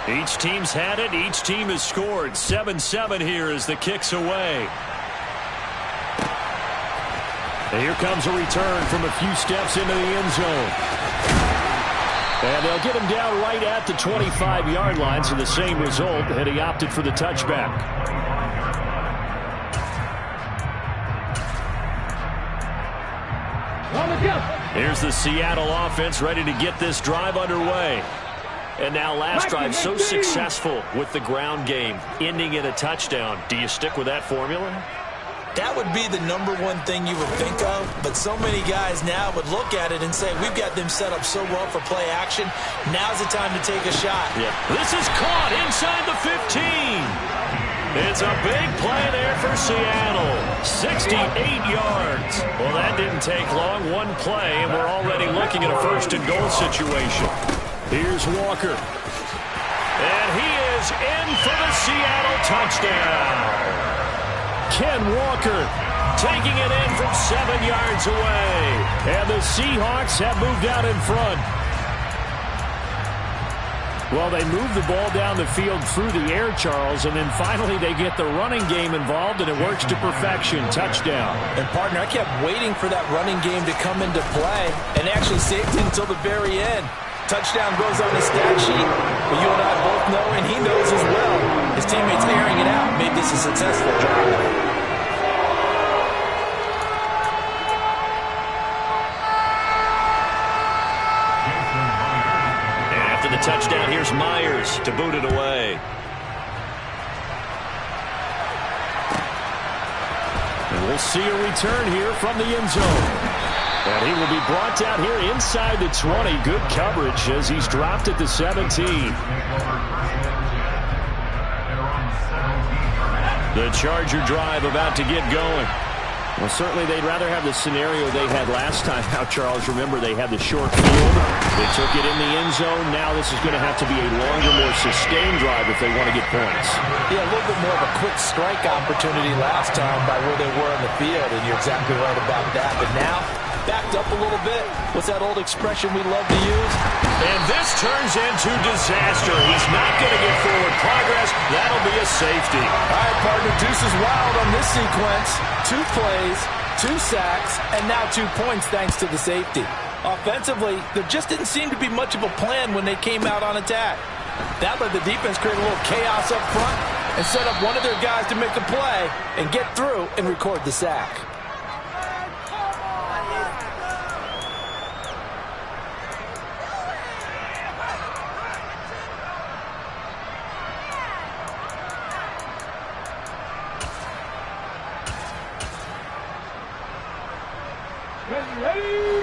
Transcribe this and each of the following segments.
Each team's had it. Each team has scored. 7-7 here as the kick's away. And here comes a return from a few steps into the end zone. And they'll get him down right at the 25-yard line, so the same result, and he opted for the touchback. Here's the Seattle offense ready to get this drive underway. And now last drive so successful with the ground game, ending in a touchdown. Do you stick with that formula? That would be the number one thing you would think of, but so many guys now would look at it and say, we've got them set up so well for play action. Now's the time to take a shot. Yeah. This is caught inside the 15. It's a big play there for Seattle. 68 yards. Well, that didn't take long. One play, and we're already looking at a first-and-goal situation. Here's Walker. And he is in for the Seattle touchdown. Ken Walker taking it in from 7 yards away. And the Seahawks have moved out in front. Well, they move the ball down the field through the air, Charles, and then finally they get the running game involved, and it works to perfection. Touchdown. And, partner, I kept waiting for that running game to come into play and actually saved it until the very end. Touchdown goes on his stat sheet, but you and I both know, and he knows as well, his teammates airing it out made this a successful drive. Touchdown. Here's Myers to boot it away. And we'll see a return here from the end zone. And he will be brought down here inside the 20. Good coverage as he's dropped at the 17. The Charger drive about to get going. Well, certainly they'd rather have the scenario they had last time. Now, Charles, remember they had the short field. They took it in the end zone. Now this is going to have to be a longer, more sustained drive if they want to get points. Yeah, a little bit more of a quick strike opportunity last time by where they were on the field, and you're exactly right about that. But now, backed up a little bit. What's that old expression we love to use? And this turns into disaster. He's not going to get forward progress. That'll be a safety. All right, partner, deuce is wild on this sequence. 2 plays, 2 sacks, and now 2 points thanks to the safety. Offensively, there just didn't seem to be much of a plan when they came out on attack. That let the defense create a little chaos up front and set up one of their guys to make a play and get through and record the sack.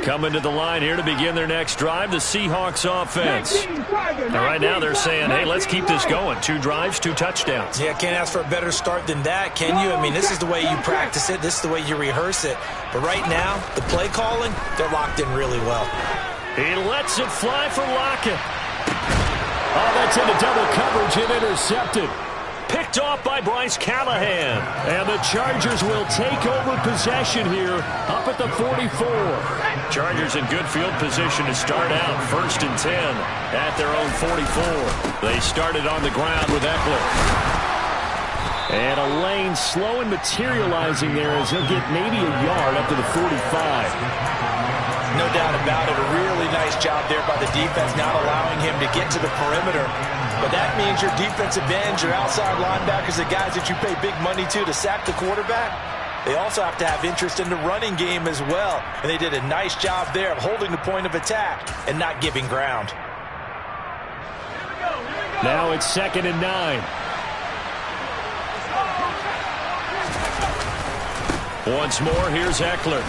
Coming to the line here to begin their next drive, the Seahawks offense. And right now they're saying, hey, let's keep this going. 2 drives, 2 touchdowns. Yeah, can't ask for a better start than that, can you? I mean, this is the way you practice it. This is the way you rehearse it. But right now, the play calling, they're locked in really well. He lets it fly for Lockett. Oh, that's into double coverage and intercepted. Picked off by Bryce Callahan. And the Chargers will take over possession here up at the 44. Chargers in good field position to start out. 1st and 10 at their own 44. They started on the ground with Eckler. And a lane slow and materializing there as he'll get maybe a yard up to the 45. No doubt about it. A really nice job there by the defense, not allowing him to get to the perimeter. But that means your defensive ends, your outside linebackers, the guys that you pay big money to sack the quarterback, they also have to have interest in the running game as well. And they did a nice job there of holding the point of attack and not giving ground. Now it's 2nd and 9. Once more, here's Eckler.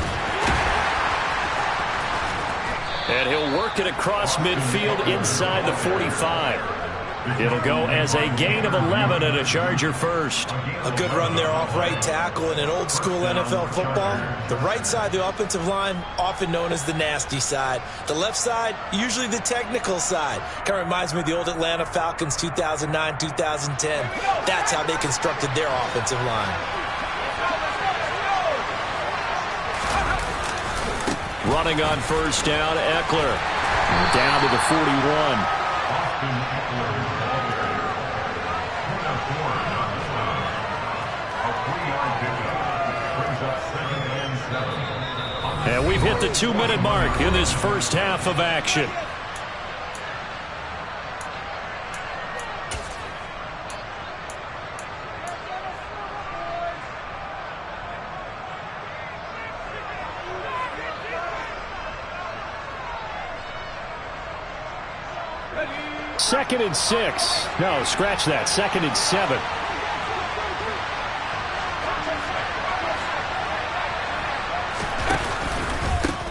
And he'll work it across midfield inside the 45. It'll go as a gain of 11 and a Charger first. A good run there off right tackle in an old school NFL football. The right side of the offensive line, often known as the nasty side. The left side, usually the technical side. Kind of reminds me of the old Atlanta Falcons 2009, 2010. That's how they constructed their offensive line. Running on 1st down, Eckler. Down to the 41. And we've hit the 2-minute mark in this first half of action. Second and 6. No, scratch that. Second and 7.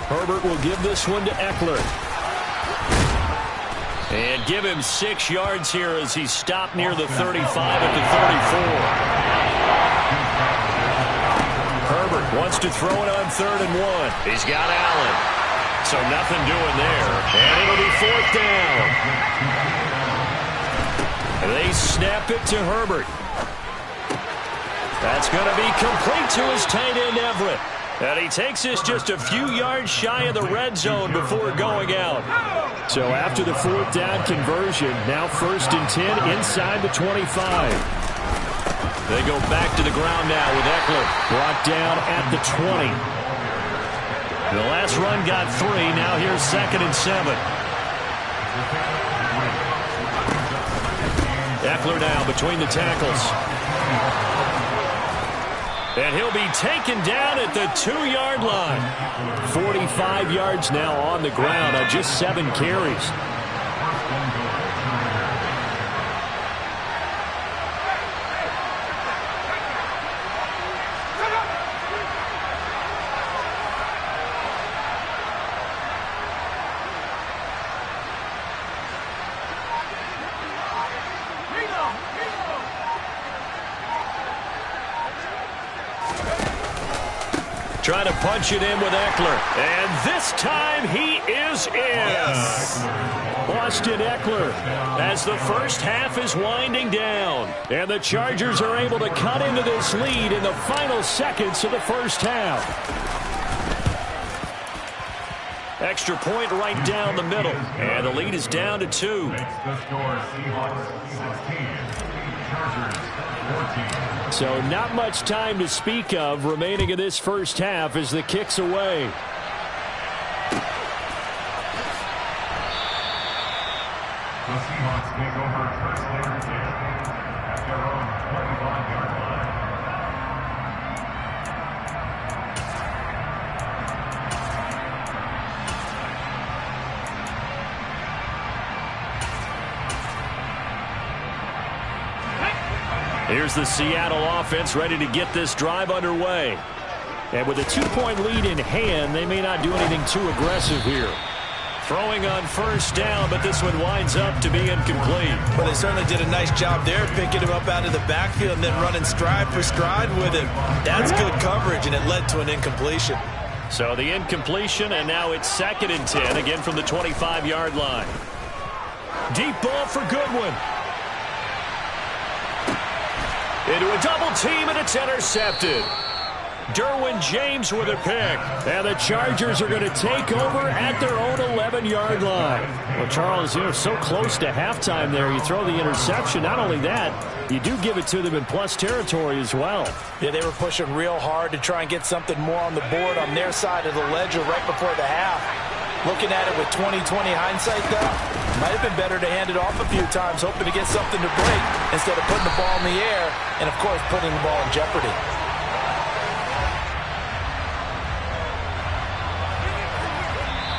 Herbert will give this one to Eckler. And give him 6 yards here as he stopped near the 35 at the 34. Herbert wants to throw it on 3rd and 1. He's got Allen. So nothing doing there. And it'll be 4th down. And they snap it to Herbert. That's going to be complete to his tight end, Everett. And he takes this just a few yards shy of the red zone before going out. So after the 4th down conversion, now 1st and 10 inside the 25. They go back to the ground now with Eckler. Brought down at the 20. The last run got 3. Now here's 2nd and 7. Eckler now between the tackles. And he'll be taken down at the 2-yard line. 45 yards now on the ground on just 7 carries. Trying to punch it in with Eckler. And this time he is in. Yes. Austin Eckler as the first half is winding down. And the Chargers are able to cut into this lead in the final seconds of the first half. Extra point right down the middle. And the lead is down to 2. So not much time to speak of remaining in this first half as the kick's away. The Seahawks take over first and 10 at their own 25-yard line. Here's the Seattle offense ready to get this drive underway. And with a 2-point lead in hand, they may not do anything too aggressive here. Throwing on first down, but this one winds up to be incomplete. Well, they certainly did a nice job there, picking him up out of the backfield and then running stride for stride with him. That's good coverage, and it led to an incompletion. So the incompletion, and now it's 2nd and 10, again from the 25-yard line. Deep ball for Goodwin. Into a double team, and it's intercepted. Derwin James with a pick. And the Chargers are going to take over at their own 11-yard line. Well, Charles, you're so close to halftime there. You throw the interception. Not only that, you do give it to them in plus territory as well. Yeah, they were pushing real hard to try and get something more on the board on their side of the ledger right before the half. Looking at it with 20/20 hindsight, though, might have been better to hand it off a few times, hoping to get something to break instead of putting the ball in the air and, of course, putting the ball in jeopardy.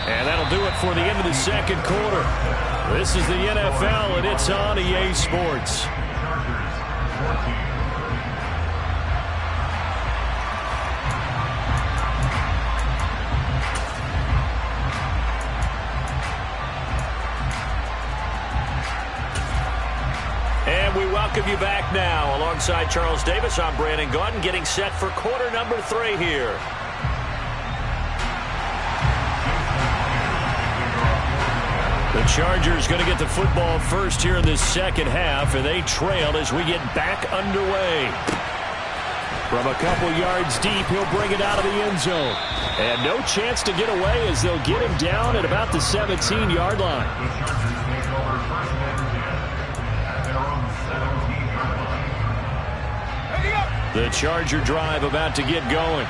And that'll do it for the end of the second quarter. This is the NFL, and it's on EA Sports. And we welcome you back now. Alongside Charles Davis, I'm Brandon Gaudin, getting set for quarter number 3 here. The Chargers going to get the football first here in this second half, and they trail as we get back underway. From a couple yards deep, he'll bring it out of the end zone. And no chance to get away as they'll get him down at about the 17-yard line. The Charger drive about to get going.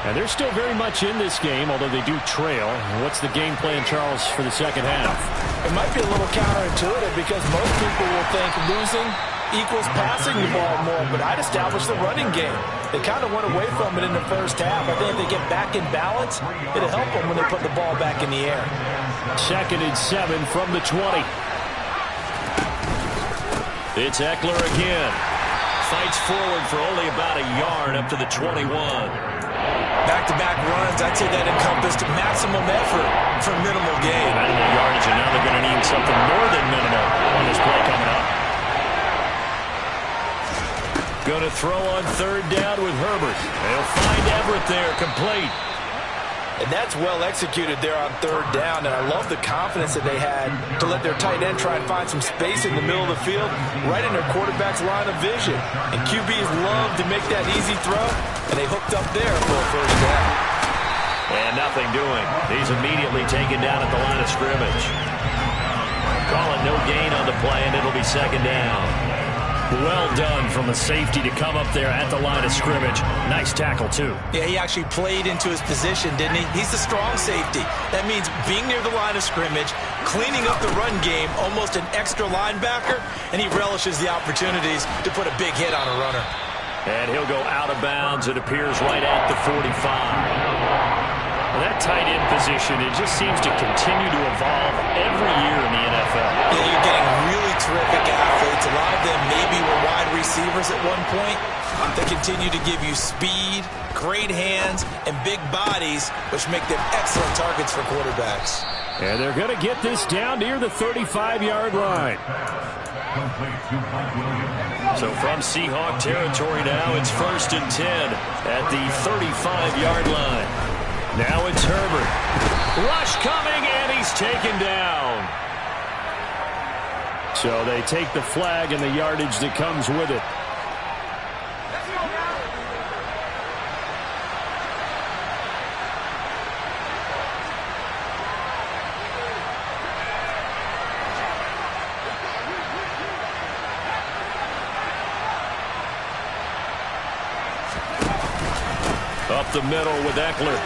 And they're still very much in this game, although they do trail. What's the game plan, Charles, for the second half? It might be a little counterintuitive because most people will think losing equals passing the ball more, but I'd establish the running game. They kind of went away from it in the first half. I think if they get back in balance, it'll help them when they put the ball back in the air. 2nd and 7 from the 20. It's Eckler again. Fights forward for only about a yard up to the 21. Back-to-back runs, I'd say that encompassed maximum effort for minimal gain. Minimal yardage, and now they're going to need something more than minimal on this play coming up. Going to throw on 3rd down with Herbert. They'll find Everett there, complete. And that's well executed there on 3rd down, and I love the confidence that they had to let their tight end try and find some space in the middle of the field, right in their quarterback's line of vision. And QBs love to make that easy throw, and they hooked up there for a 1st down. And nothing doing. He's immediately taken down at the line of scrimmage. Calling no gain on the play, and it'll be 2nd down. Well done from a safety to come up there at the line of scrimmage. Nice tackle, too. Yeah, he actually played into his position, didn't he? He's the strong safety. That means being near the line of scrimmage, cleaning up the run game, almost an extra linebacker, and he relishes the opportunities to put a big hit on a runner. And he'll go out of bounds, it appears, right at the 45. Well, that tight end position, it just seems to continue to evolve every year in the NFL. Yeah, you're getting really terrific athletes. A lot of them maybe were wide receivers at one point. They continue to give you speed, great hands, and big bodies, which make them excellent targets for quarterbacks. And they're going to get this down near the 35-yard line. So from Seahawk territory now, it's 1st and 10 at the 35-yard line. Now it's Herbert. Rush coming, and he's taken down. So they take the flag and the yardage that comes with it. Up the middle with Eckler.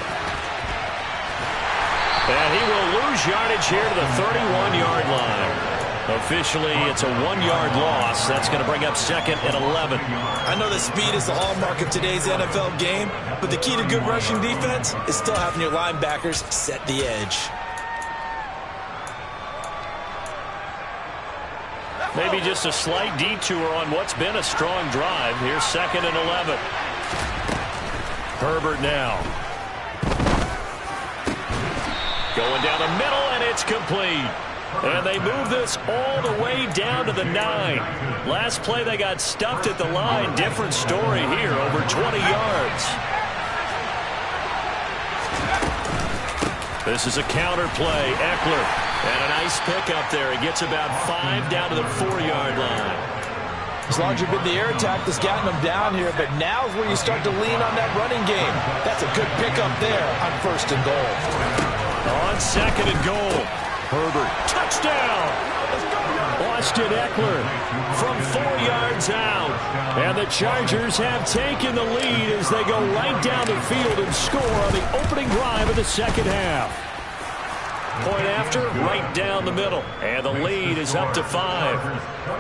And he will lose yardage here to the 31-yard line. Officially, it's a 1-yard loss. That's going to bring up 2nd and 11. I know that speed is the hallmark of today's NFL game, but the key to good rushing defense is still having your linebackers set the edge. Maybe just a slight detour on what's been a strong drive. Here's 2nd and 11. Herbert now. Going down the middle, and it's complete. And they move this all the way down to the 9. Last play, they got stuffed at the line. Different story here, over 20 yards. This is a counter play. Eckler, and a nice pickup there. He gets about 5 down to the 4-yard line. As long as you've been the air attack that's gotten them down here, but now is where you start to lean on that running game. That's a good pickup there on 1st and goal. On 2nd and goal, Herbert, touchdown! Austin Eckler from 4 yards out. And the Chargers have taken the lead as they go right down the field and score on the opening drive of the 2nd half. Point after, right down the middle. And the lead is up to 5.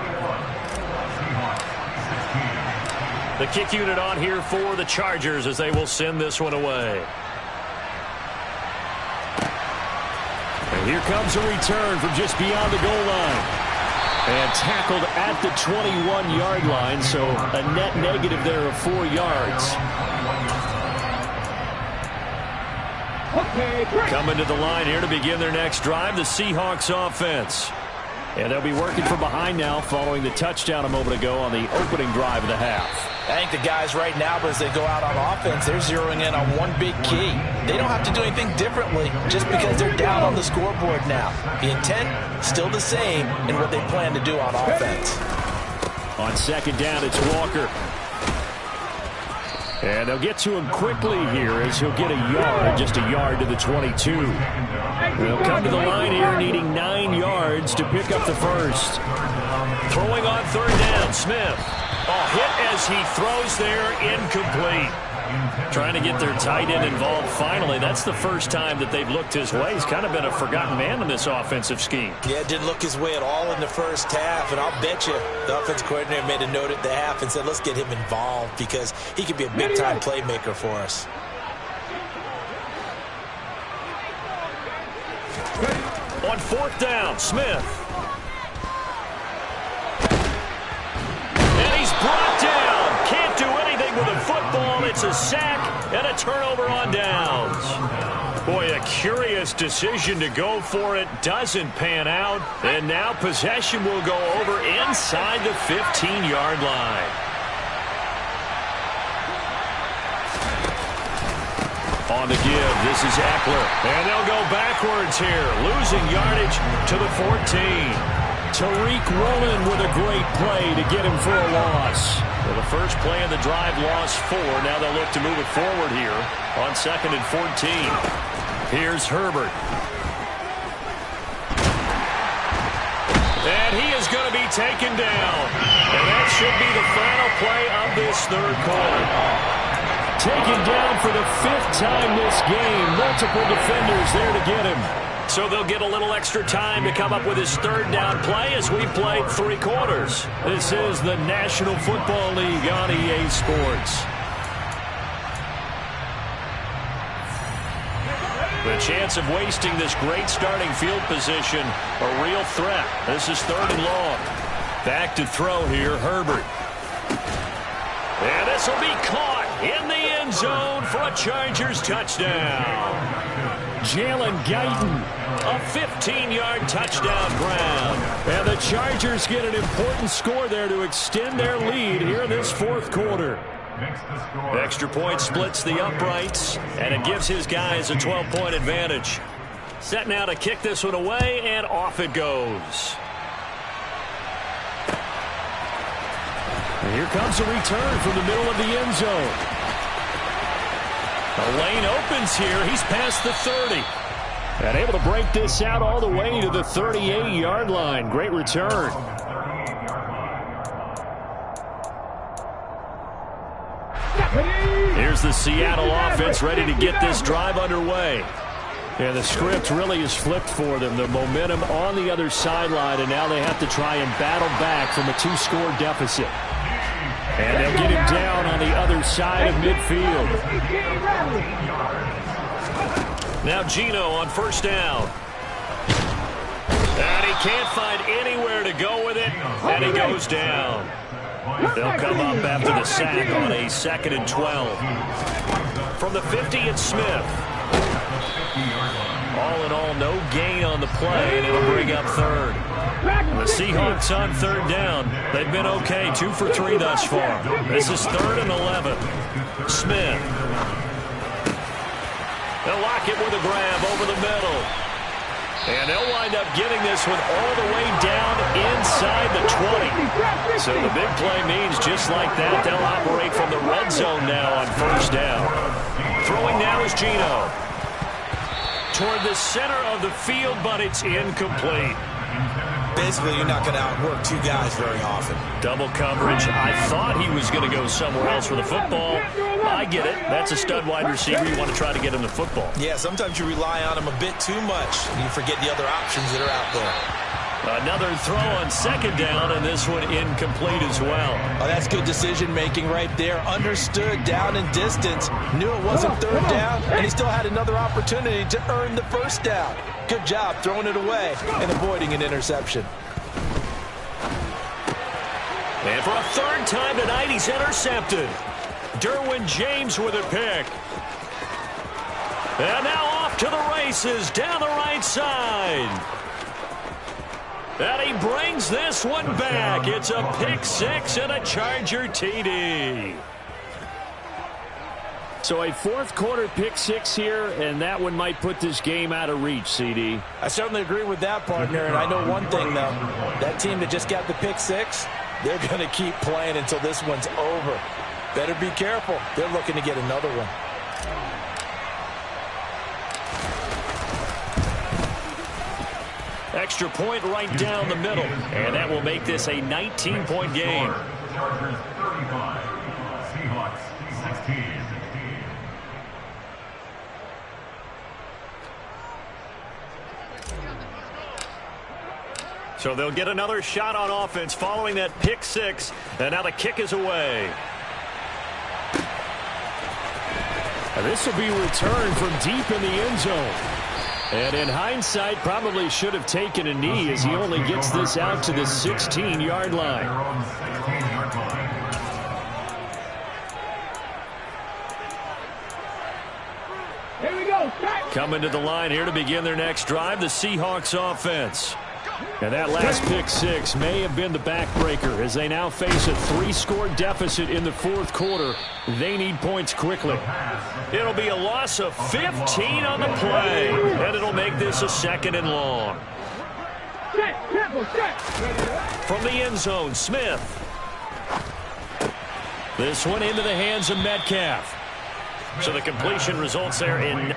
The kick unit on here for the Chargers as they will send this one away. And here comes a return from just beyond the goal line. And tackled at the 21-yard line, so a net negative there of 4 yards. Coming to the line here to begin their next drive, the Seahawks offense. And they'll be working from behind now following the touchdown a moment ago on the opening drive of the half. I think the guys right now, but as they go out on offense, they're zeroing in on one big key. They don't have to do anything differently just because they're down on the scoreboard now. The intent, still the same in what they plan to do on offense. On 2nd down, it's Walker. And they'll get to him quickly here as he'll get a yard, just a yard to the 22. They'll come to the line here needing 9 yards to pick up the first. Throwing on 3rd down, Smith. Oh, hit as he throws there, incomplete. Trying to get their tight end involved finally. That's the first time that they've looked his way. He's kind of been a forgotten man in this offensive scheme. Yeah, didn't look his way at all in the first half, and I'll bet you the offensive coordinator made a note at the half and said, let's get him involved because he could be a big-time playmaker for us. On fourth down, Smith. And he's brought down. Can't do anything with a football. It's a sack and a turnover on downs. Boy, a curious decision to go for it. Doesn't pan out. And now possession will go over inside the 15-yard line. On the give, this is Eckler. And they'll go backwards here, losing yardage to the 14. Tariq Woolen with a great play to get him for a loss. Well, the first play of the drive lost 4. Now they'll look to move it forward here on 2nd and 14. Here's Herbert. And he is going to be taken down. And that should be the final play of this third quarter. Taken down for the 5th time this game. Multiple defenders there to get him. So they'll get a little extra time to come up with his third down play as we played 3 quarters. This is the National Football League on EA Sports. The chance of wasting this great starting field position, a real threat. This is 3rd and long. Back to throw here, Herbert. And this will be caught in the end zone for a Chargers touchdown. Jalen Guyton, a 15-yard touchdown grab. And the Chargers get an important score there to extend their lead here in this 4th quarter. Extra point splits the uprights, and it gives his guys a 12-point advantage. Set now to kick this one away, and off it goes. And here comes a return from the middle of the end zone. The lane opens here. He's past the 30. And able to break this out all the way to the 38-yard line. Great return. Here's the Seattle offense ready to get this drive underway. And the script really is flipped for them. The momentum on the other sideline, and now they have to try and battle back from a 2-score deficit. And they'll get him down on the other side of midfield. Now Geno on first down. And he can't find anywhere to go with it, and he goes down. They'll come up after the sack on a 2nd and 12. From the 50, it's Smith. All in all, no gain on the play, and it'll bring up 3rd. The Seahawks on 3rd down. They've been okay, 2 for 3 thus far. This is 3rd and 11. Smith. They'll lock it with a grab over the middle. And they'll wind up getting this one all the way down inside the 20. So the big play means just like that, they'll operate from the red zone now on first down. Throwing now is Geno. Toward the center of the field, but it's incomplete. Basically, you're not going to outwork 2 guys very often. Double coverage. I thought he was going to go somewhere else with the football. I get it. That's a stud wide receiver. You want to try to get him the football. Yeah, sometimes you rely on him a bit too much, and you forget the other options that are out there. Another throw on 2nd down, and this one incomplete as well. Oh, that's good decision-making right there. Understood down and distance. Knew it wasn't 3rd down, and he still had another opportunity to earn the 1st down. Good job throwing it away and avoiding an interception. And for a 3rd time tonight, he's intercepted. Derwin James with a pick. And now off to the races down the right side. And he brings this one back. It's a pick 6 and a Charger TD. So a 4th quarter pick 6 here, and that one might put this game out of reach, CD. I certainly agree with that, partner, and I know one thing, though. That team that just got the pick 6, they're going to keep playing until this one's over. Better be careful. They're looking to get another one. Extra point right down the middle, and that will make this a 19-point game. Chargers 35, Seahawks 16. So they'll get another shot on offense following that pick six. And now the kick is away. And this will be returned from deep in the end zone. And in hindsight, probably should have taken a knee as he only gets this out to the 16-yard line. Here we go. Coming to the line here to begin their next drive, the Seahawks offense. And that last pick six may have been the backbreaker as they now face a 3-score deficit in the fourth quarter. They need points quickly. It'll be a loss of 15 on the play, and it'll make this a 2nd and long. From the end zone, Smith. This one into the hands of Metcalf. So the completion results there in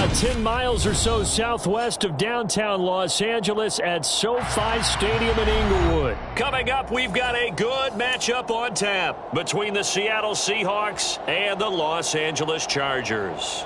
about 10 miles or so southwest of downtown Los Angeles at SoFi Stadium in Inglewood. Coming up, we've got a good matchup on tap between the Seattle Seahawks and the Los Angeles Chargers.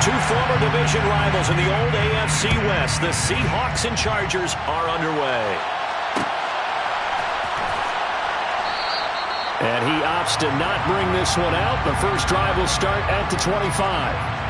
Two former division rivals in the old AFC West, the Seahawks and Chargers, are underway. And he opts to not bring this one out. The first drive will start at the 25.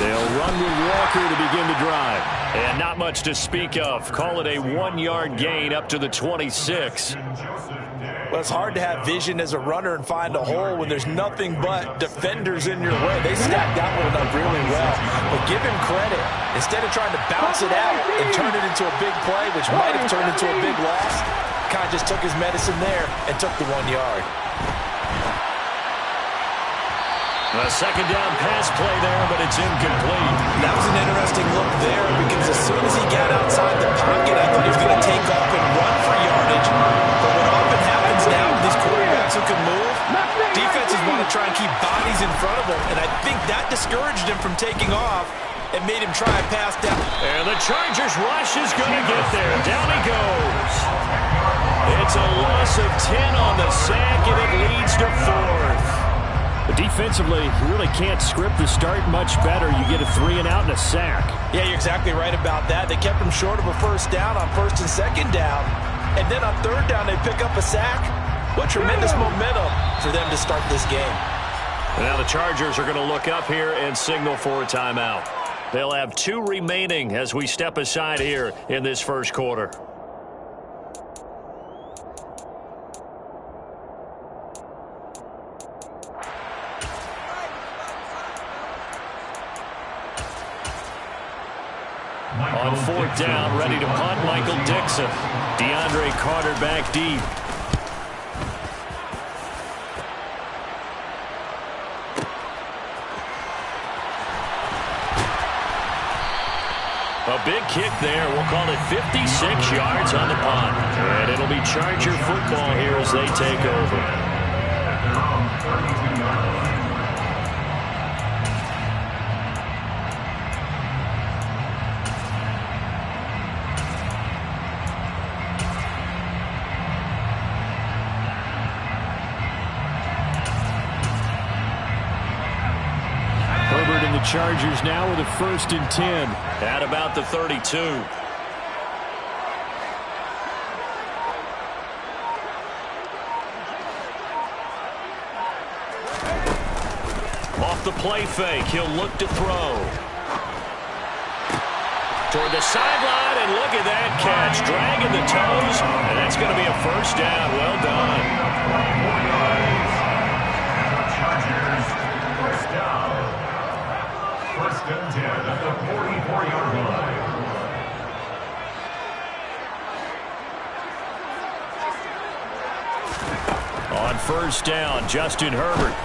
They'll run with Walker to begin the drive. And not much to speak of. Call it a 1-yard gain up to the 26. Well, it's hard to have vision as a runner and find a hole when there's nothing but defenders in your way. They stacked that one up really well. But give him credit. Instead of trying to bounce it out and turn it into a big play, which might have turned into a big loss, kind of just took his medicine there and took the 1 yard. A second down pass play there, but it's incomplete. That was an interesting look there because as soon as he got outside the pocket, I thought he was going to take off and run for yardage. But what often happens now with these quarterbacks who can move, defenses want to try and keep bodies in front of them, and I think that discouraged him from taking off and made him try a pass down. And the Chargers rush is going to get there. Down he goes. It's a loss of 10 on the sack, and it leads to 4th. But defensively, you really can't script the start much better. You get a 3-and-out and a sack. Yeah, you're exactly right about that. They kept him short of a first down on first and second down. And then on third down, they pick up a sack. What tremendous momentum for them to start this game. And now the Chargers are going to look up here and signal for a timeout. They'll have 2 remaining as we step aside here in this first quarter. On 4th down, ready to punt, Michael Dixon. DeAndre Carter back deep. A big kick there. We'll call it 56 yards on the punt. And it'll be Charger football here as they take over. At their own 32-yard line. Herbert and the Chargers now with a 1st and 10 at about the 32. Off the play fake, he'll look to throw. Toward the sideline, and look at that catch, dragging the toes, and that's going to be a first down. Well done. Chargers, first down. First and 10 at the 44-yard line. On first down, Justin Herbert.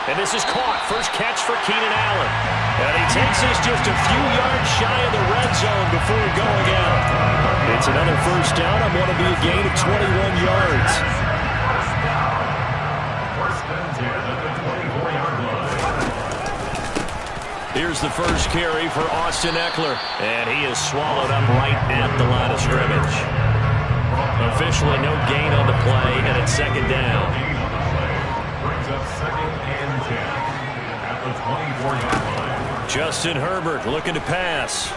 And this is caught. First catch for Keenan Allen. And he takes us just a few yards shy of the red zone before going out. It's another first down on what will be a gain of 21 yards. First down. First and 10 at the 24-yard line. Here's the first carry for Austin Eckler. And he is swallowed up right at the line of scrimmage. Officially no gain on the play, and it's second down. Brings up second and 10 at the 24-yard line. Justin Herbert looking to pass.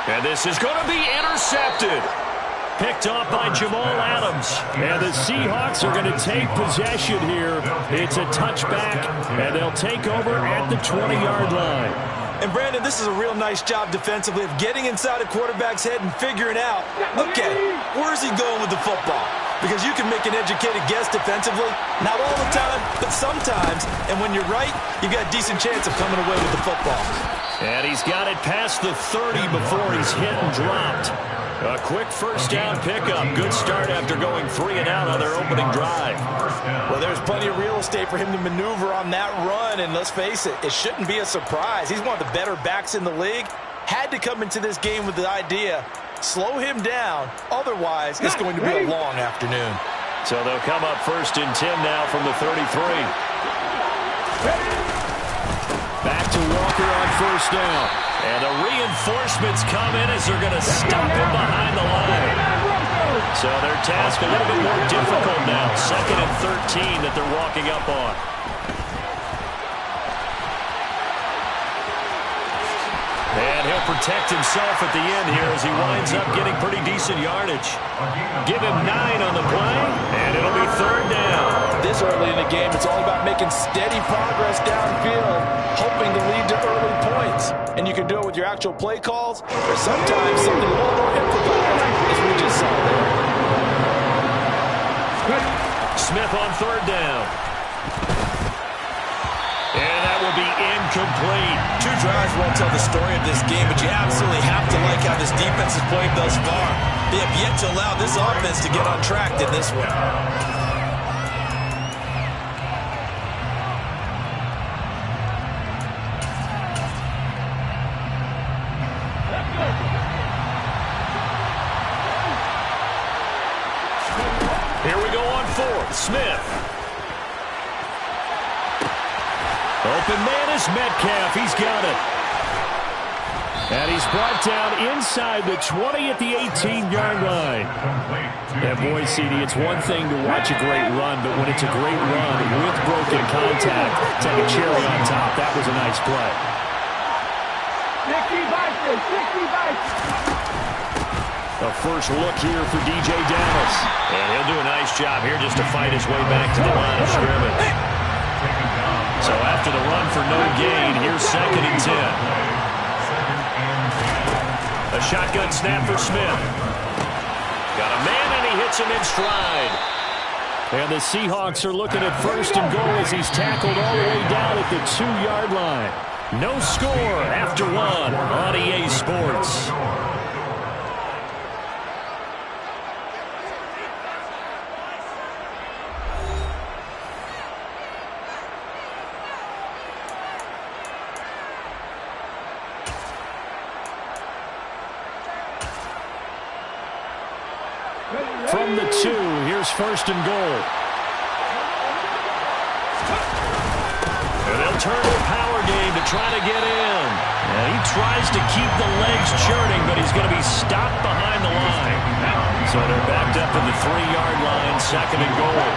And this is going to be intercepted. Picked off by Jamal Adams. And the Seahawks are going to take possession here. It's a touchback, and they'll take over at the 20-yard line. And, Brandon, this is a real nice job defensively of getting inside a quarterback's head and figuring out, okay, where's he going with the football? Because you can make an educated guess defensively, not all the time, but sometimes. And when you're right, you've got a decent chance of coming away with the football. And he's got it past the 30 before he's hit and dropped. A quick first down pickup. Good start after going 3 and out on their opening drive. Well, there's plenty of real estate for him to maneuver on that run. And let's face it, it shouldn't be a surprise. He's one of the better backs in the league. Had to come into this game with the idea, slow him down. Otherwise, it's going to be a long afternoon. So they'll come up 1st and 10 now from the 33. Back to Walker on 1st down. And the reinforcements come in as they're going to stop him behind the line. So their task a little bit more difficult now. 2nd and 13 that they're walking up on. And he'll protect himself at the end here as he winds up getting pretty decent yardage. Give him 9 on the play, and it'll be 3rd down. This early in the game, it's all about making steady progress downfield, hoping to lead to early points. And you can do it with your actual play calls, or sometimes something a little more improvised, as we just saw there. Smith on 3rd down. And that will be incomplete. 2 drives won't tell the story of this game, but you absolutely have to like how this defense has played thus far. They have yet to allow this offense to get on track in this one. Here we go on 4th. Smith. Open man is Metcalf. He's got it. And he's brought down inside the 20 at the 18-yard line. And boy, CD, it's one thing to watch a great run, but when it's a great run with broken contact, take a cherry on top. That was a nice play. 60 A first look here for DJ Dallas. And he'll do a nice job here just to fight his way back to the line of scrimmage. So after the run for no gain, here's 2nd and 10. A shotgun snap for Smith. Got a man, and he hits him in stride. And the Seahawks are looking at 1st and goal as he's tackled all the way down at the 2-yard line. No score after 1 on EA Sports. From the 2, here's 1st and goal. And they'll turn to a power game to try to get in. And he tries to keep the legs churning, but he's going to be stopped behind the line. So they're backed up at the 3-yard line, 2nd and goal.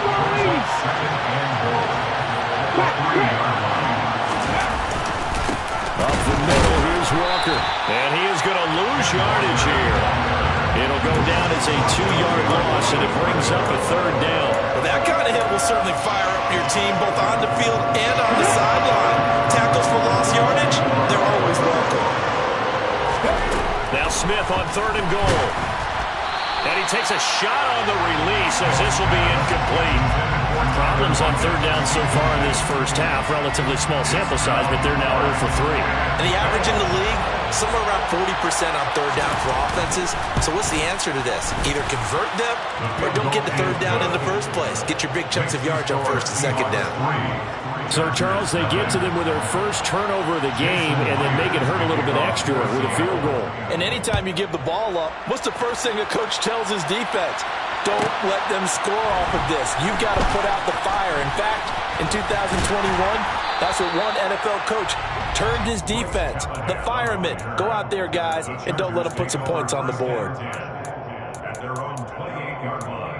Up the middle, here's Walker. And he is going to lose yardage here. It'll go down as a 2-yard loss, and it brings up a 3rd down. Well, that kind of hit will certainly fire up your team, both on the field and on the sideline. Tackles for lost yardage, they're always welcome. Now Smith on 3rd and goal. And he takes a shot on the release as this will be incomplete. Problems on 3rd down so far in this first half. Relatively small sample size, but they're now 0 for 3. And the average in the league, somewhere around 40% on 3rd down for offenses. So what's the answer to this? Either convert them or don't get the 3rd down in the first place. Get your big chunks of yards on 1st and 2nd down. So, Charles, they get to them with their first turnover of the game and then make it hurt a little bit extra with a field goal. And anytime you give the ball up, what's the first thing a coach tells his defense? Don't let them score off of this. You've got to put out the fire. In fact, in 2021, that's what one NFL coach turned his defense. The firemen. Go out there, guys, and don't let them put some points on the board. At their own 28-yard line.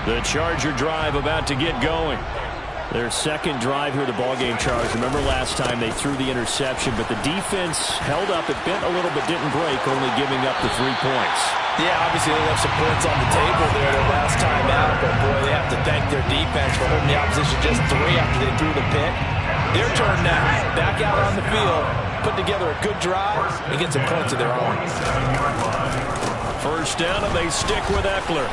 The Charger drive about to get going. Their second drive here, the ballgame, Charles. Remember last time they threw the interception, but the defense held up. It bent a little but didn't break, only giving up the 3 points. Yeah, obviously they left some points on the table there the last time out, but boy, they have to thank their defense for holding the opposition just 3 after they threw the pick. Their turn now, back out on the field, put together a good drive and get some points of their own. First down, and they stick with Eckler.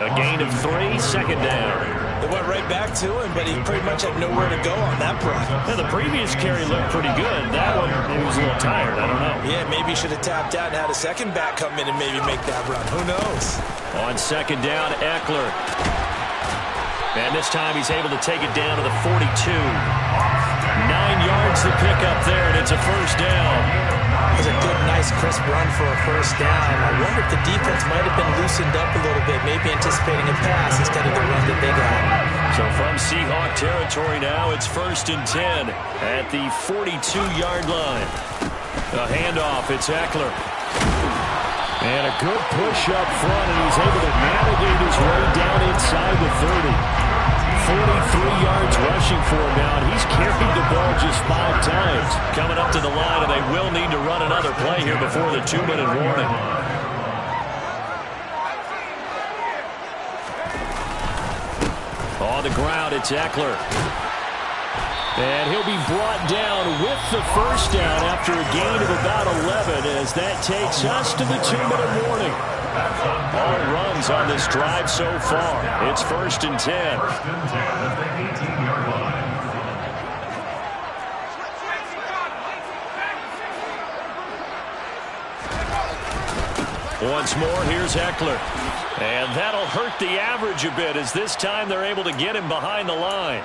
A gain of 3, second down. They went right back to him, but he pretty much had nowhere to go on that play. Yeah, the previous carry looked pretty good. That one, he was a little tired. I don't know. Yeah, maybe he should have tapped out and had a second back come in and maybe make that run. Who knows? On second down, Eckler. And this time he's able to take it down to the 42. 9 yards to pick up there, and it's a first down. It was a good, nice, crisp run for a first down. I wonder if the defense might have been loosened up a little bit, maybe anticipating a pass instead of the run that they got. So from Seahawk territory now, it's 1st and 10 at the 42-yard line. A handoff, it's Eckler. And a good push up front, and he's able to navigate his way down inside the 30. 43 yards rushing for him now, and he's carried the ball just 5 times. Coming up to the line, and they will need to run another play here before the 2-minute warning. On the ground, it's Eckler. And he'll be brought down with the first down after a gain of about 11 as that takes us to the 2-minute warning. All runs on this drive so far. It's 1st and 10. 1st and 10 at the 18-yard line. Once more, here's Eckler. And that'll hurt the average a bit as this time they're able to get him behind the line.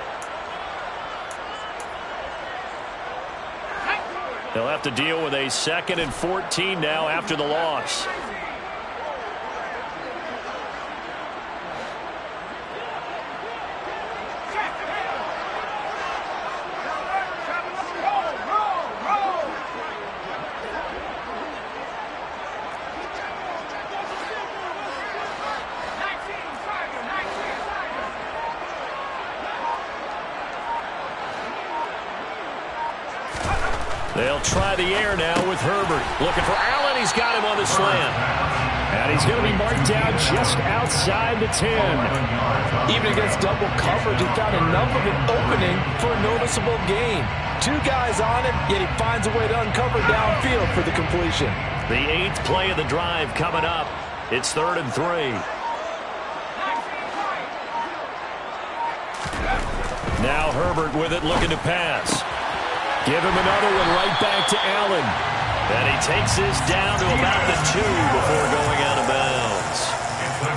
They'll have to deal with a 2nd and 14 now after the loss. They'll try the air now with Herbert. Looking for Allen. He's got him on the slant. And he's going to be marked down just outside the 10. Even against double coverage, he found enough of an opening for a noticeable gain. 2 guys on him, yet he finds a way to uncover downfield for the completion. The 8th play of the drive coming up. It's 3rd and 3. Now Herbert with it, looking to pass. Give him another one right back to Allen. And he takes this down to about the 2 before going out of bounds.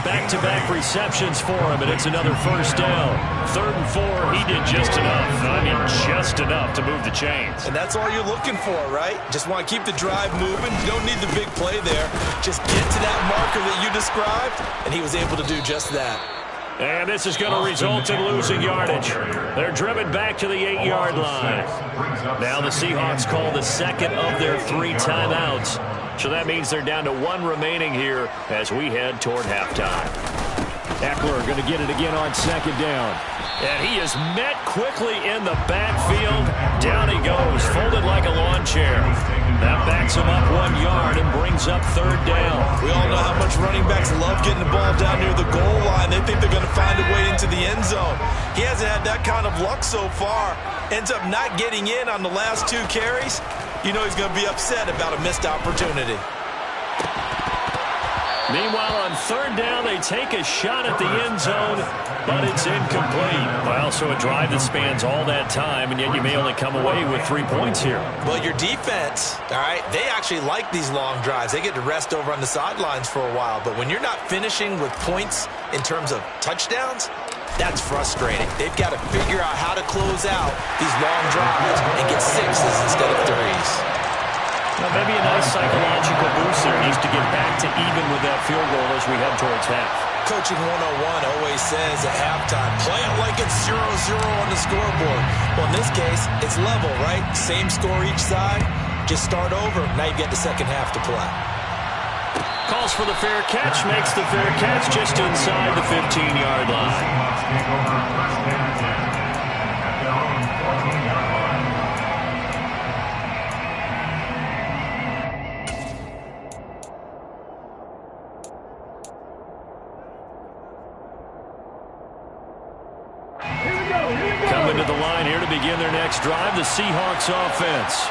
Back-to-back receptions for him, and it's another first down. 3rd and 4, he did just enough. I mean, just enough to move the chains. And that's all you're looking for, right? Just want to keep the drive moving. You don't need the big play there. Just get to that marker that you described, and he was able to do just that. And this is going to result in losing yardage. They're driven back to the 8-yard line. Now the Seahawks call the 2nd of their 3 timeouts. So that means they're down to 1 remaining here as we head toward halftime. Eckler going to get it again on 2nd down. And he is met quickly in the backfield. Down he goes, folded like a lawn chair. That backs him up 1 yard and brings up 3rd down. We all know how much running backs love getting the ball down near the goal line. They think they're going to find a way into the end zone. He hasn't had that kind of luck so far. Ends up not getting in on the last 2 carries. You know he's going to be upset about a missed opportunity. Meanwhile, on 3rd down, they take a shot at the end zone, but it's incomplete. Well, so a drive that spans all that time, and yet you may only come away with 3 points here. Well, your defense, all right, they actually like these long drives. They get to rest over on the sidelines for a while, but when you're not finishing with points in terms of touchdowns, that's frustrating. They've got to figure out how to close out these long drives and get 6s instead of 3s. Well, maybe a nice psychological boost there just to get back to even with that field goal as we head towards half. Coaching 101 always says at halftime, play it like it's 0-0 on the scoreboard. Well, in this case, it's level, right? Same score each side. Just start over. Now you get the second half to play. Calls for the fair catch, makes the fair catch just inside the 15-yard line. Seahawks take over first and 10 at their own 14-yard line. Coming to the line here to begin their next drive, the Seahawks offense.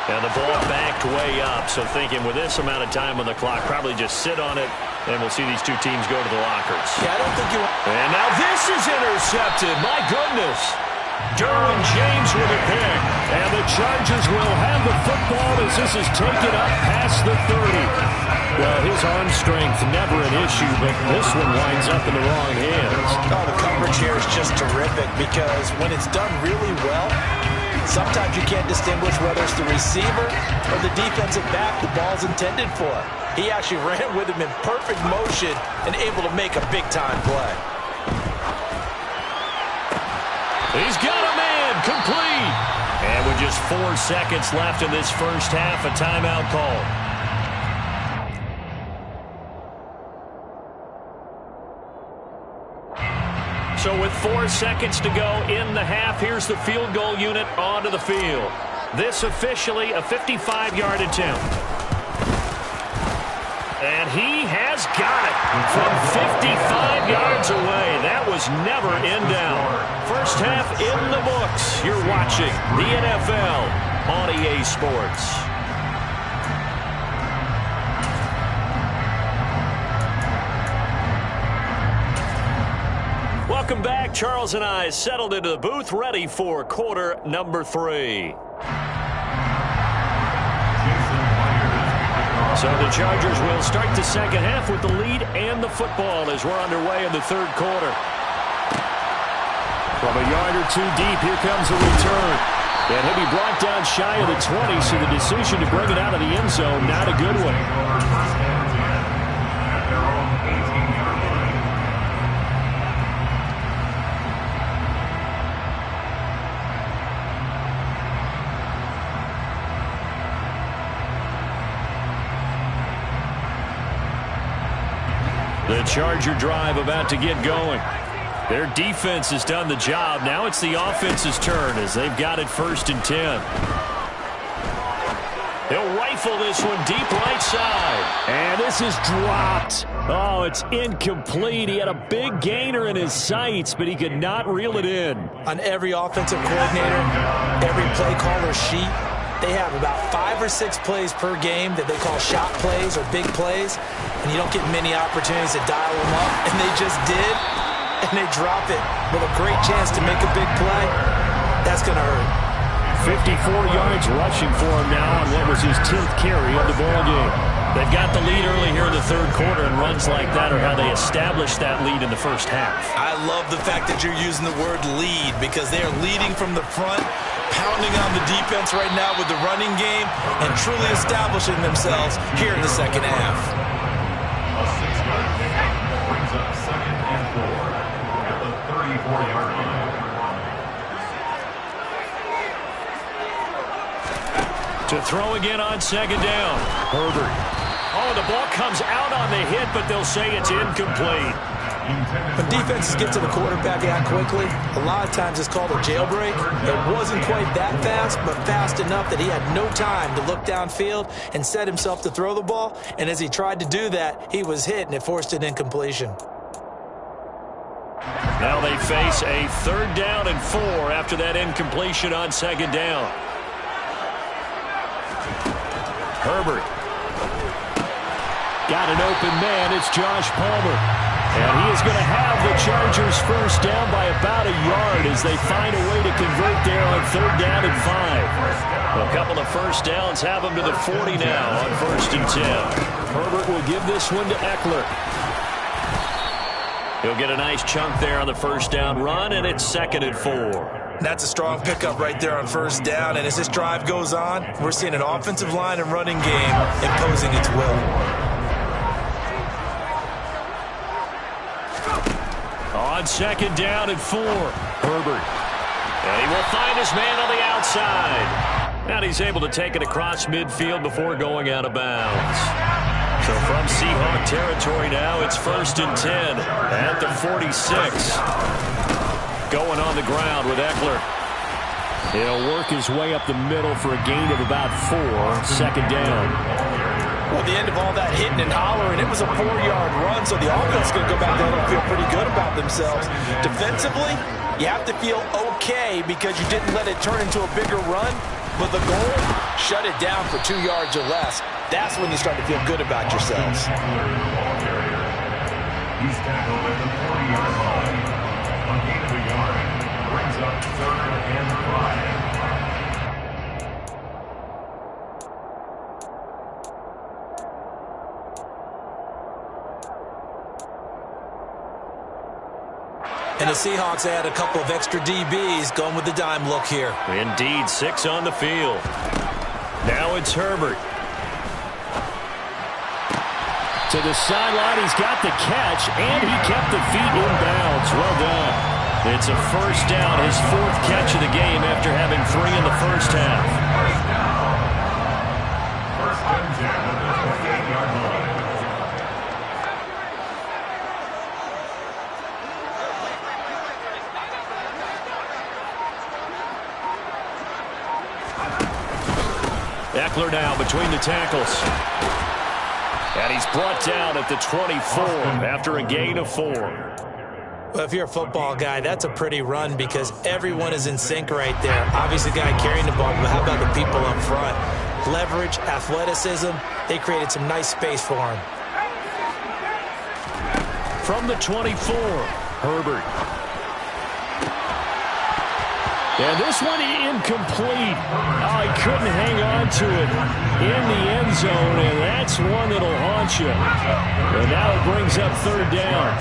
And the ball backed way up, so thinking with this amount of time on the clock, probably just sit on it, and we'll see these two teams go to the lockers. Yeah, I don't think you... And now this is intercepted. My goodness. Derwin James with a pick. And the Chargers will have the football as this is taken up past the 30. Well, his arm strength never an issue, but this one winds up in the wrong hands. Oh, the coverage here is just terrific because when it's done really well, sometimes you can't distinguish whether it's the receiver or the defensive back the ball's intended for. He actually ran with him in perfect motion and able to make a big-time play. He's got a man, complete. And with just 4 seconds left in this first half, a timeout call. So with 4 seconds to go in the half, here's the field goal unit onto the field. This officially a 55-yard attempt. And he has got it from 55 yards away. That was never in doubt. First half in the books. You're watching the NFL on EA Sports. Welcome back. Charles and I settled into the booth, ready for quarter number 3. So the Chargers will start the second half with the lead and the football as we're underway in the third quarter. From a yard or two deep, here comes a return. And he'll be brought down shy of the 20, so the decision to bring it out of the end zone, not a good one. The Charger drive about to get going. Their defense has done the job. Now it's the offense's turn as they've got it first and 10. He'll rifle this one deep right side. And this is dropped. Oh, it's incomplete. He had a big gainer in his sights, but he could not reel it in. On every offensive coordinator, every play caller sheet, they have about 5 or 6 plays per game that they call shot plays or big plays, and you don't get many opportunities to dial them up, and they just did, and they drop it with a great chance to make a big play. That's going to hurt. 54 yards rushing for him now on what was his 10th carry of the ball game. They've got the lead early here in the third quarter, and runs like that are how they established that lead in the first half. I love the fact that you're using the word lead because they are leading from the front, pounding on the defense right now with the running game, and truly establishing themselves here in the second half. A 6-yard pickup brings up 2nd and 4 at the 34-yard line. To throw again on second down. Herbert. Oh, the ball comes out on the hit, but they'll say it's incomplete. When defenses get to the quarterback that quickly, a lot of times it's called a jailbreak. It wasn't quite that fast, but fast enough that he had no time to look downfield and set himself to throw the ball. And as he tried to do that, he was hit, and it forced an incompletion. Now they face a 3rd down and 4 after that incompletion on second down. Herbert. Got an open man. It's Josh Palmer. And he is going to have the Chargers first down by about a yard as they find a way to convert there on 3rd down and 5. A couple of first downs have them to the 40 now on 1st and 10. Herbert will give this one to Eckler. He'll get a nice chunk there on the first down run, and it's 2nd and 4. That's a strong pickup right there on first down, and as this drive goes on, we're seeing an offensive line and running game imposing its will. On 2nd down and 4, Herbert. And he will find his man on the outside. And he's able to take it across midfield before going out of bounds. So from Seahawk territory now, it's 1st and 10 at the 46. Going on the ground with Eckler. He'll work his way up the middle for a gain of about 4, 2nd down. Well, at the end of all that hitting and hollering, it was a 4-yard run, so the offense is going to go back there and feel pretty good about themselves. Defensively, you have to feel okay because you didn't let it turn into a bigger run, but the goal, shut it down for 2 yards or less. That's when you start to feel good about yourselves. He's tackled at the 40-yard line. A gain of a yard brings up 3rd and 5. And the Seahawks add a couple of extra DBs going with the dime look here. Indeed, 6 on the field. Now it's Herbert. To the sideline, he's got the catch, and he kept the feet in bounds. Well done. It's a 1st down, his 4th catch of the game after having 3 in the first half. First and 10 at the 8-yard line. Eckler now between the tackles. And he's brought down at the 24 after a gain of 4. Well, if you're a football guy, that's a pretty run because everyone is in sync right there. Obviously, the guy carrying the ball, but how about the people up front? Leverage, athleticism, they created some nice space for him. From the 24, Herbert. And this one incomplete. Oh, he couldn't hang on to it in the end zone, and that's one that'll haunt you. And now it brings up 3rd down.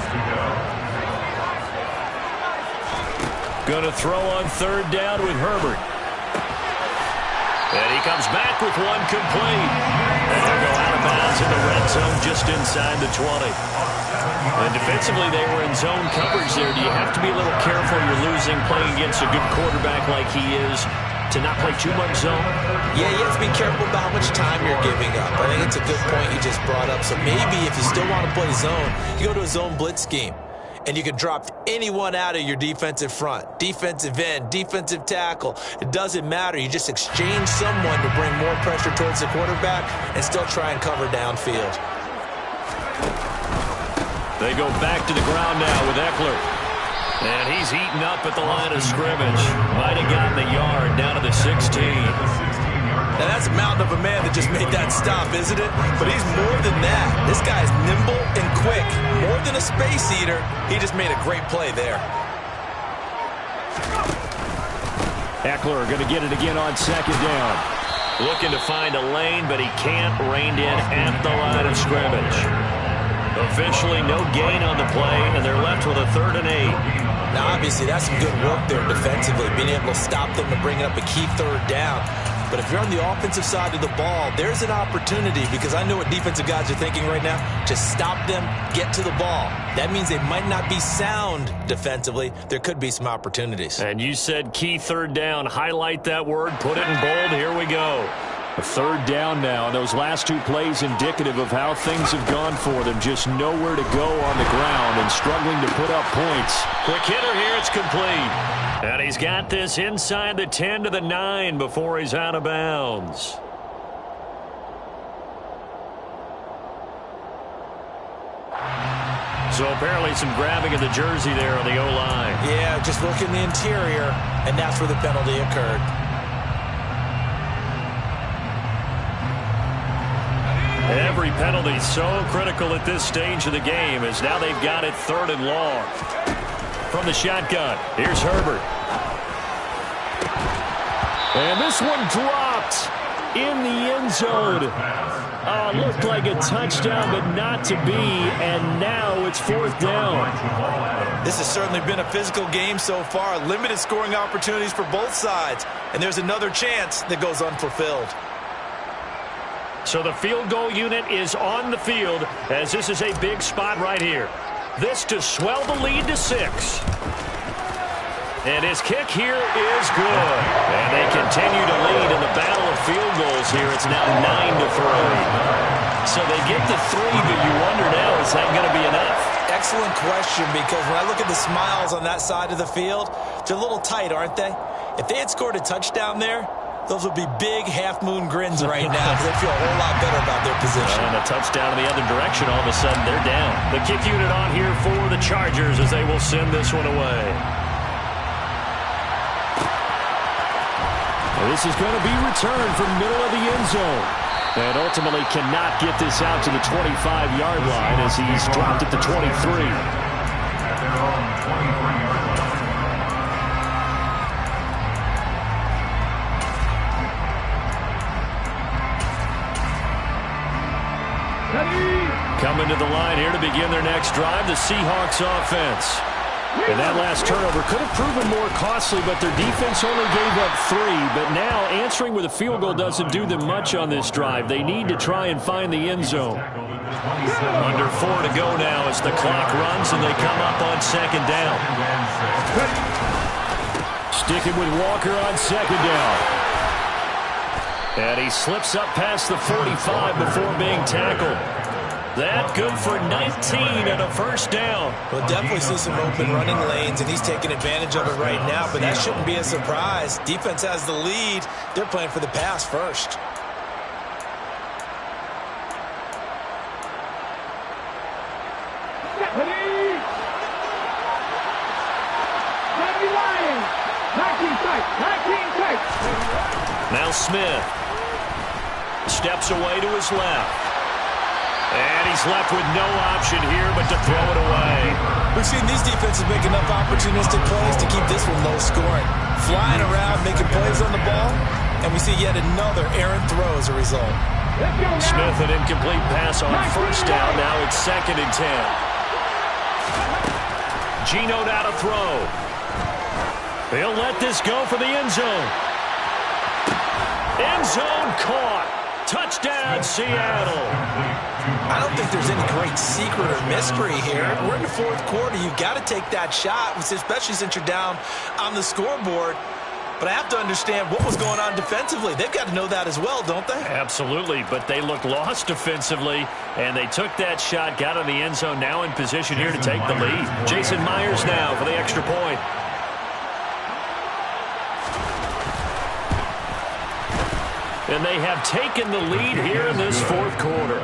Going to throw on 3rd down with Herbert. And he comes back with one complete. And they'll go out of bounds in the red zone just inside the 20. And defensively, they were in zone coverage there. Do you have to be a little careful? You're losing playing against a good quarterback like he is to not play too much zone? Yeah, you have to be careful about how much time you're giving up. I think it's a good point you just brought up. So maybe if you still want to play zone, you go to a zone blitz scheme. And you can drop anyone out of your defensive front. Defensive end, defensive tackle. It doesn't matter. You just exchange someone to bring more pressure towards the quarterback and still try and cover downfield. They go back to the ground now with Eckler. And he's eaten up at the line of scrimmage. Might have gotten the yard down to the 16. Now, that's a mountain of a man that just made that stop, isn't it? But he's more than that. This guy's nimble and quick. More than a space eater, he just made a great play there. Eckler going to get it again on 2nd down. Looking to find a lane, but he can't. Reined in at the line of scrimmage. Officially, no gain on the play, and they're left with a 3rd and 8. Now, obviously, that's some good work there defensively, being able to stop them and bring up a key 3rd down. But if you're on the offensive side of the ball, there's an opportunity because I know what defensive guys are thinking right now. To stop them, get to the ball. That means they might not be sound defensively. There could be some opportunities. And you said key 3rd down. Highlight that word. Put it in bold. Here we go. A 3rd down now. And those last 2 plays indicative of how things have gone for them. Just nowhere to go on the ground and struggling to put up points. Quick hitter here. It's complete. And he's got this inside the 10 to the 9 before he's out of bounds. So apparently some grabbing of the jersey there on the O-line. Yeah, just look in the interior, and that's where the penalty occurred. Every penalty so critical at this stage of the game as now they've got it 3rd and long. From the shotgun, here's Herbert. And this one dropped in the end zone. Looked like a touchdown, but not to be. And now it's 4th down. This has certainly been a physical game so far. Limited scoring opportunities for both sides. And there's another chance that goes unfulfilled. So the field goal unit is on the field as this is a big spot right here. This to swell the lead to 6. And his kick here is good. And they continue to lead in the battle of field goals here. It's now 9-3. So they get the 3, but you wonder now, is that going to be enough? Excellent question, because when I look at the smiles on that side of the field, they're a little tight, aren't they? If they had scored a touchdown there, those would be big half-moon grins right now because they feel a whole lot better about their position. And a touchdown in the other direction, all of a sudden they're down. The kick unit on here for the Chargers as they will send this one away. This is going to be returned from middle of the end zone. And ultimately cannot get this out to the 25-yard line as he's dropped at the 23. At their own 23-yard line. Coming to the line here to begin their next drive, the Seahawks offense. And that last turnover could have proven more costly, but their defense only gave up 3. But now answering with a field goal doesn't do them much on this drive. They need to try and find the end zone. Under 4 to go now as the clock runs and they come up on second down. Sticking with Walker on second down. And he slips up past the 45 before being tackled. That good for 19 and a first down. We'll definitely see some open running lanes, and he's taking advantage of it right now, but that shouldn't be a surprise. Defense has the lead. They're playing for the pass first. Now Smith steps away to his left. And he's left with no option here but to throw it away. We've seen these defenses make enough opportunistic plays to keep this one low scoring. Flying around, making plays on the ball, and we see yet another errant throw as a result. Smith, an incomplete pass on first down. Now it's 2nd and 10. Geno now to throw. He'll let this go for the end zone. End zone caught. Touchdown, Seattle. I don't think there's any great secret or mystery here. We're in the 4th quarter. You've got to take that shot, especially since you're down on the scoreboard. But I have to understand what was going on defensively. They've got to know that as well, don't they? Absolutely, but they looked lost defensively, and they took that shot, got in the end zone, now in position here to take the lead. Jason Myers now for the extra point. And they have taken the lead here in this 4th quarter.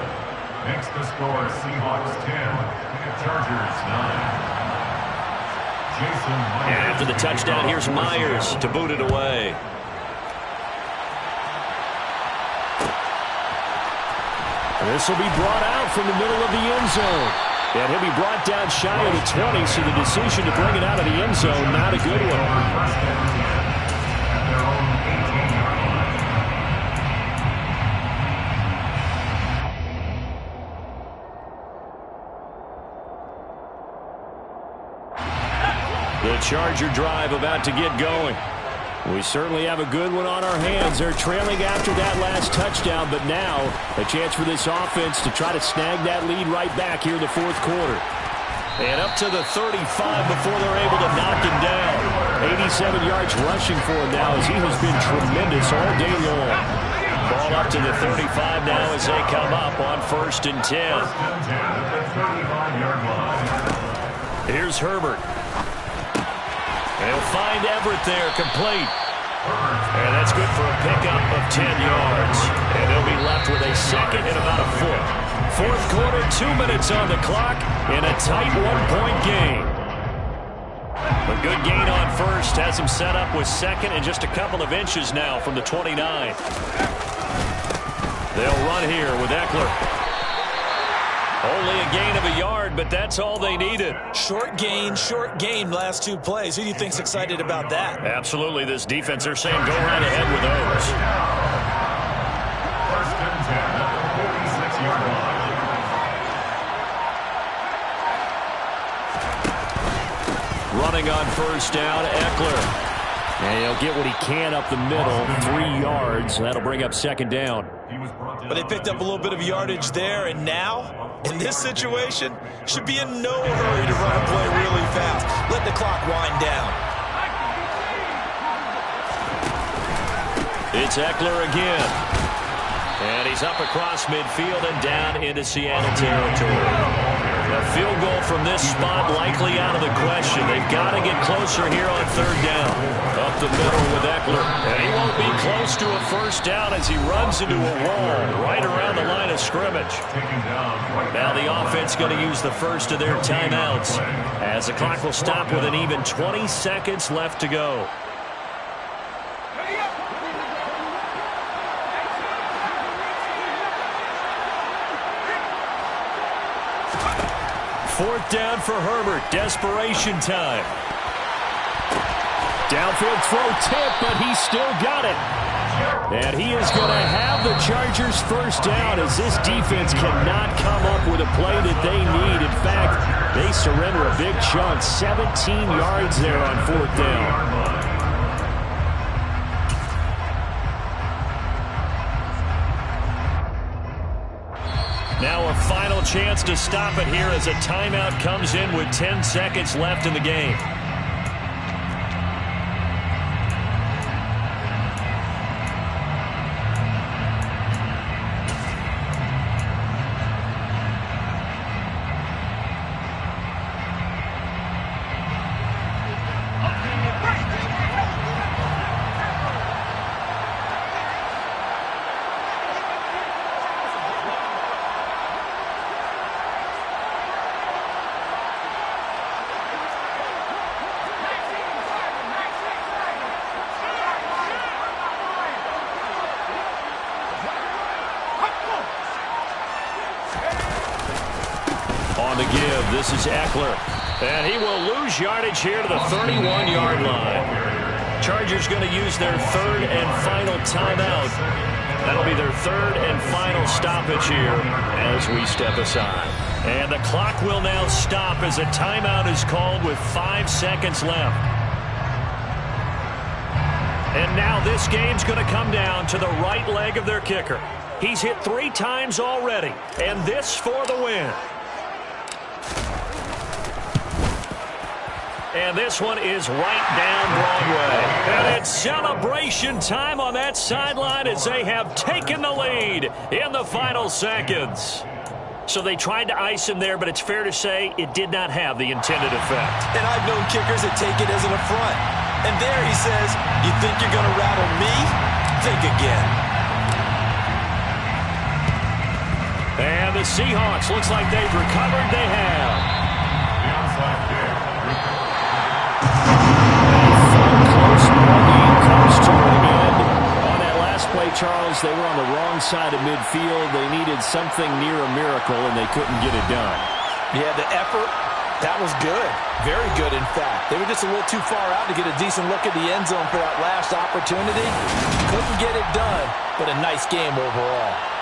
Next to score, Seahawks 10, Chargers 9. Jason Myers. And after the touchdown, here's Myers to boot it away. And this will be brought out from the middle of the end zone. And he'll be brought down shy of the 20, so the decision to bring it out of the end zone, not a good one. First and 10 at their own 18-yard line. The Charger drive about to get going. We certainly have a good one on our hands. They're trailing after that last touchdown, but now a chance for this offense to try to snag that lead right back here in the 4th quarter. And up to the 35 before they're able to knock him down. 87 yards rushing for him now as he has been tremendous all day long. Ball up to the 35 now as they come up on 1st and 10. First and 10 at the 35-yard line. Here's Herbert. They'll find Everett there, complete. And that's good for a pickup of 10 yards. And they'll be left with a 2nd and about a foot. 4th quarter, 2 minutes on the clock in a tight 1-point game. A good gain on first has him set up with 2nd and just a couple of inches now from the 29. They'll run here with Eckler. Only a gain of a yard, but that's all they needed. Short gain, last 2 plays. Who do you think's excited about that? Absolutely, this defense, they're saying go right ahead with those. First and 10 at the 46-yard line. Running on first down, Eckler. And he'll get what he can up the middle, 3 yards. That'll bring up 2nd down. But they picked up a little bit of yardage there, and now, in this situation, should be in no hurry to run a play really fast. Let the clock wind down. It's Eckler again. And he's up across midfield and down into Seattle territory. A field goal from this spot likely out of the question. They've got to get closer here on third down. Up the middle with Eckler. And he won't be close to a first down as he runs into a wall right around the line of scrimmage. Now the offense going to use the first of their timeouts as the clock will stop with an even 20 seconds left to go. Fourth down for Herbert. Desperation time. Downfield throw tip, but he still got it. And he is going to have the Chargers first down as this defense cannot come up with a play that they need. In fact, they surrender a big chunk. 17 yards there on fourth down. Now a final chance to stop it here as a timeout comes in with 10 seconds left in the game. On the give, this is Eckler. And he will lose yardage here to the 31-yard line. Chargers going to use their third and final timeout. That'll be their third and final stoppage here as we step aside. And the clock will now stop as a timeout is called with 5 seconds left. And now this game's going to come down to the right leg of their kicker. He's hit 3 times already, and this for the win. And this one is right down Broadway. And it's celebration time on that sideline as they have taken the lead in the final seconds. So they tried to ice him there, but it's fair to say it did not have the intended effect. And I've known kickers that take it as an affront. And there he says, you think you're going to rattle me? Think again. And the Seahawks, looks like they've recovered. They have. Close game comes to an end. On that last play, Charles, they were on the wrong side of midfield. They needed something near a miracle, and they couldn't get it done. Yeah, the effort, that was good. Very good, in fact. They were just a little too far out to get a decent look at the end zone for that last opportunity. Couldn't get it done, but a nice game overall.